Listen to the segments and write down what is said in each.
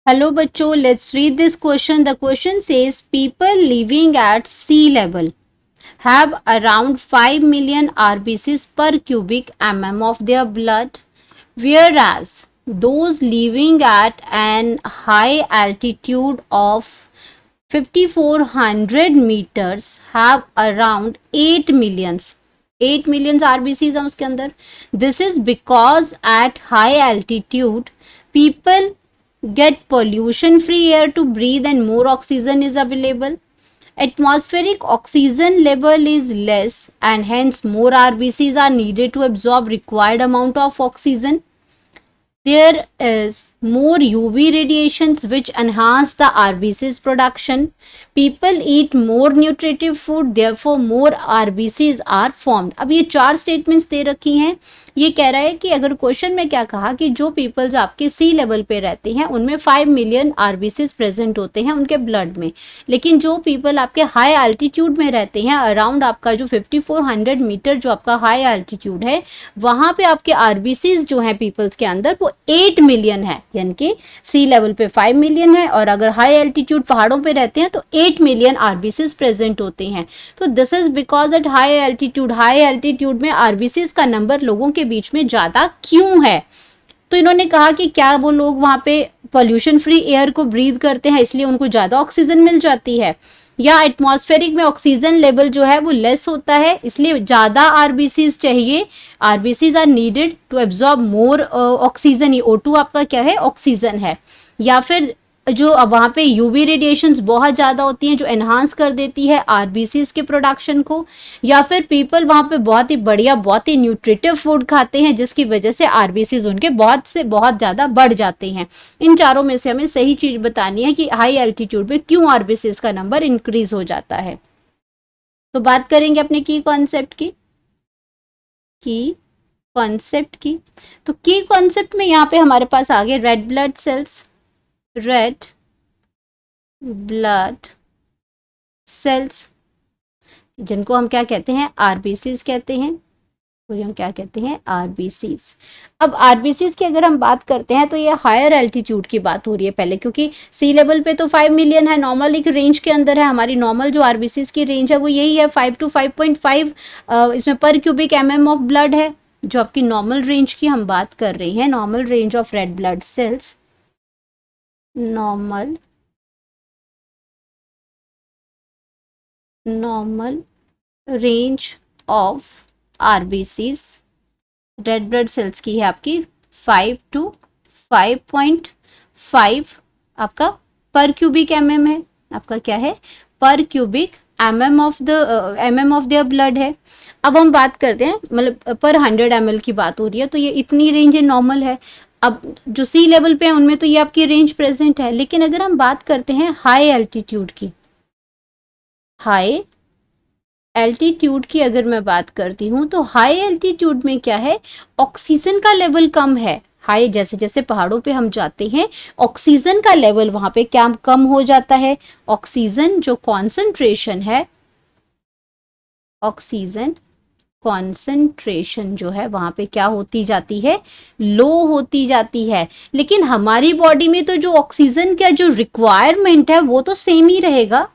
Hello बच्चों, let's read this question. The question says people living at sea level have around 5 million RBCs per cubic mm of their blood, whereas those living at an high altitude of 5400 meters have around 8 millions. 8 millions RBCs हैं उसके अंदर. This is because at high altitude people get pollution free air to breathe and more oxygen is available. Atmospheric oxygen level is less and hence more RBCs are needed to absorb required amount of oxygen. There is more UV radiations which enhance the RBCs production. People eat more nutritive food, therefore more RBCs are formed. अब ये चार statements दे रखी हैं. ये कह रहा है कि अगर क्वेश्चन में क्या कहा कि जो पीपल्स आपके सी लेवल पे रहते हैं उनमें 5 मिलियन आरबीसीज प्रेजेंट होते हैं उनके ब्लड में, लेकिन जो पीपल आपके हाई एल्टीट्यूड में रहते हैं अराउंड आपका जो 5400 मीटर जो आपका हाई एल्टीट्यूड है वहां पे आपके आरबीसीज जो हैं पीपल्स के अंदर वो 8 मिलियन है, यानी कि सी लेवल पे 5 मिलियन है और अगर हाई एल्टीट्यूड पहाड़ों पे रहते हैं तो 8 मिलियन आरबीसीज प्रेजेंट होते हैं. तो this is because at high altitude में आरबीसीज का नंबर लोगों के बीच में ज्यादा क्यों है. तो इन्होंने कहा कि क्या वो लोग वहां पे पॉल्यूशन फ्री एयर को ब्रीथ करते हैं इसलिए उनको ज्यादा ऑक्सीजन मिल जाती है, या एटमॉस्फेरिक में ऑक्सीजन लेवल जो है वो लेस होता है इसलिए ज्यादा आरबीसीज चाहिए. RBCs are needed to absorb more oxygen. ये O2 आपका क्या है, ऑक्सीजन है. या फिर जो वहाँ पे यूवी रेडिएशंस बहुत ज़्यादा होती हैं जो एनहांस कर देती है आरबीसीज के प्रोडक्शन को, या फिर पीपल वहाँ पे बहुत ही बढ़िया बहुत ही न्यूट्रिटिव फूड खाते हैं जिसकी वजह से आरबीसीज उनके बहुत से बहुत ज़्यादा बढ़ जाते हैं. इन चारों में से हमें सही चीज़ बतानी है कि हाई एल्टीट्यूड पे क्यों आरबीसीज का नंबर इंक्रीज हो जाता है. तो बात करेंगे अपने की कॉन्सेप्ट की. तो की कॉन्सेप्ट में यहाँ पे हमारे पास आ गए red blood cells. Red blood cells जिनको हम क्या कहते हैं, आरबीसीज कहते हैं, और हम क्या कहते हैं, आरबीसीज. अब आरबीसीज की अगर हम बात करते हैं तो ये हायर एल्टीट्यूड की बात हो रही है पहले, क्योंकि सी लेवल पे तो 5 मिलियन है, नॉर्मल एक रेंज के अंदर है. हमारी नॉर्मल जो आरबीसीज की रेंज है वो यही है 5 to 5.5 इसमें पर क्यूबिक mm ऑफ ब्लड है. जो आपकी नॉर्मल रेंज की हम बात कर रहे हैं, normal range of red blood cells, normal range of RBCs red blood cells की है आपकी 5 to 5.5 आपका पर क्यूबिक mm है. आपका क्या है, पर cubic mm of their blood है. अब हम बात करते हैं मतलब पर 100 ml की बात हो रही है तो ये इतनी रेंज नॉर्मल है. अब जो सी लेवल पे है उनमें तो ये आपकी रेंज प्रेजेंट है, लेकिन अगर हम बात करते हैं हाई एल्टीट्यूड की, हाई एल्टीट्यूड की अगर मैं बात करती हूँ तो हाई एल्टीट्यूड में क्या है, ऑक्सीजन का लेवल कम है. हाई जैसे जैसे पहाड़ों पे हम जाते हैं ऑक्सीजन का लेवल वहां पे क्या कम हो जाता है. ऑक्सीजन जो कॉन्सेंट्रेशन है, ऑक्सीजन कॉन्सेंट्रेशन जो है वहां पे क्या होती जाती है, लो होती जाती है. लेकिन हमारी बॉडी में तो जो ऑक्सीजन का जो रिक्वायरमेंट है वो तो सेम ही रहेगा.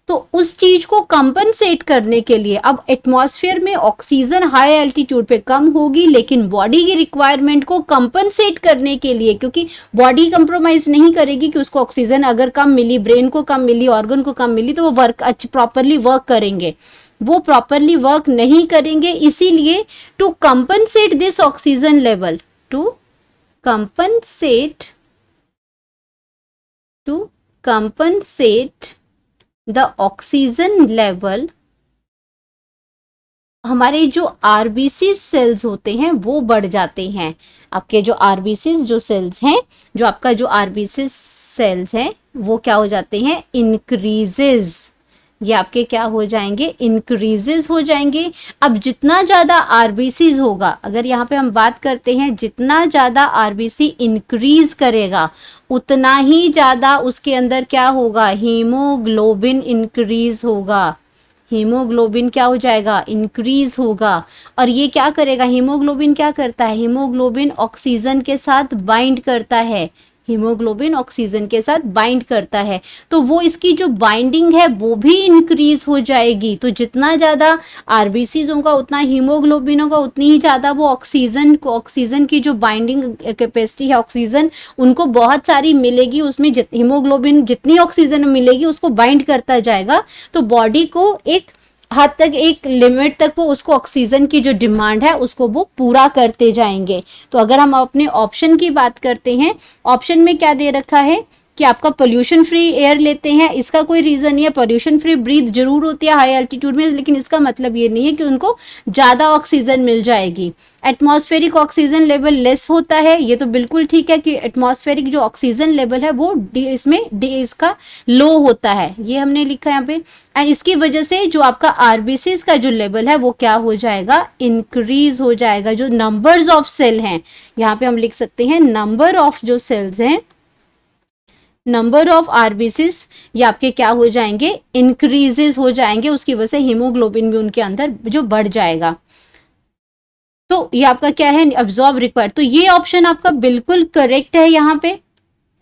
तो उस चीज को कंपनसेट करने के लिए अब एटमॉस्फेयर में ऑक्सीजन हाई एल्टीट्यूड पे कम होगी, लेकिन बॉडी की रिक्वायरमेंट को कंपनसेट करने के लिए, क्योंकि बॉडी कंप्रोमाइज नहीं करेगी कि उसको ऑक्सीजन अगर कम मिली, ब्रेन को कम मिली, ऑर्गन को कम मिली तो वो प्रॉपरली वर्क करेंगे. वो प्रॉपरली वर्क नहीं करेंगे, इसीलिए to compensate this oxygen level, to compensate the oxygen level, हमारे जो आरबीसी सेल्स होते हैं वो बढ़ जाते हैं. आपके जो आरबीसी जो सेल्स हैं, जो आपका जो आरबीसी सेल्स हैं वो क्या हो जाते हैं, इंक्रीजेज. ये आपके क्या हो जाएंगे, इंक्रीजेस हो जाएंगे. अब जितना ज़्यादा आरबीसीज होगा, अगर यहाँ पे हम बात करते हैं जितना ज़्यादा आरबीसी इंक्रीज करेगा उतना ही ज़्यादा उसके अंदर क्या होगा, हीमोग्लोबिन इंक्रीज होगा. हीमोग्लोबिन क्या हो जाएगा, इंक्रीज होगा. और ये क्या करेगा, हीमोग्लोबिन क्या करता है, हीमोग्लोबिन ऑक्सीजन के साथ बाइंड करता है. हीमोग्लोबिन ऑक्सीजन के साथ बाइंड करता है, तो वो इसकी जो बाइंडिंग है वो भी इंक्रीज हो जाएगी। तो जितना ज़्यादा आरबीसीज होगा उतना हीमोग्लोबिन होगा, उतनी ही ज़्यादा वो ऑक्सीजन की जो बाइंडिंग कैपेसिटी है, ऑक्सीजन उनको बहुत सारी मिलेगी, उसमें हीमोग्लोबिन जितनी ऑक्सीजन मिलेगी उसको बाइंड करता जाएगा। तो बॉडी को एक हद तक, एक लिमिट तक वो उसको ऑक्सीजन की जो डिमांड है उसको वो पूरा करते जाएंगे। तो अगर हम अपने ऑप्शन की बात करते हैं, ऑप्शन में क्या दे रखा है कि आपका पोल्यूशन फ्री एयर लेते हैं, इसका कोई रीज़न नहीं है। पोल्यूशन फ्री ब्रीथ जरूर होती है हाई एल्टीट्यूड में, लेकिन इसका मतलब ये नहीं है कि उनको ज़्यादा ऑक्सीजन मिल जाएगी। एटमॉस्फेरिक ऑक्सीजन लेवल लेस होता है, ये तो बिल्कुल ठीक है कि एटमॉस्फेरिक जो ऑक्सीजन लेवल है वो इसका लो होता है, ये हमने लिखा है यहाँ पे। एंड इसकी वजह से जो आपका आरबीसीज का जो लेवल है वो क्या हो जाएगा, इंक्रीज हो जाएगा। जो नंबर्स ऑफ सेल हैं, यहाँ पे हम लिख सकते हैं नंबर ऑफ जो सेल्स हैं, नंबर ऑफ आरबीसीज ये आपके क्या हो जाएंगे, इंक्रीजेस हो जाएंगे। उसकी वजह से हीमोग्लोबिन भी उनके अंदर जो बढ़ जाएगा। तो ये आपका क्या है, अब्जॉर्ब रिक्वायर्ड। तो ये ऑप्शन आपका बिल्कुल करेक्ट है। यहाँ पे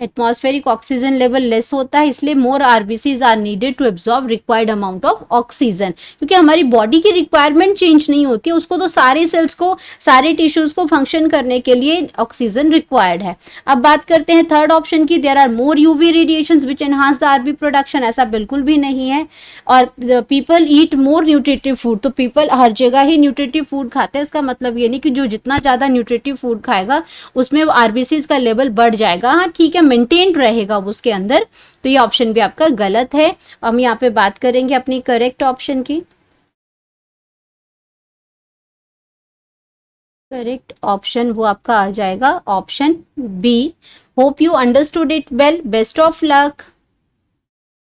एटमॉस्फेरिक ऑक्सीजन लेवल लेस होता है, इसलिए more RBCs are needed to absorb required amount of oxygen, क्योंकि हमारी बॉडी की रिक्वायरमेंट चेंज नहीं होती है, उसको तो सारे सेल्स को, सारे टिश्यूज को फंक्शन करने के लिए ऑक्सीजन रिक्वायर्ड है। अब बात करते हैं थर्ड ऑप्शन की, there are more UV radiations which enhance the RB production. ऐसा बिल्कुल भी नहीं है। और people eat more nutritive food, तो पीपल हर जगह ही न्यूट्रिटिव फूड खाते हैं, इसका मतलब ये नहीं कि जो जितना ज़्यादा न्यूट्रिटिव फूड खाएगा उसमें आरबीसीज का लेवल बढ़ जाएगा। हाँ ठीक है, मेंटेन रहेगा उसके अंदर। तो ये ऑप्शन भी आपका गलत है। हम यहाँ पे बात करेंगे अपनी करेक्ट ऑप्शन की। करेक्ट ऑप्शन वो आपका आ जाएगा option B. Hope you understood it well, best of luck.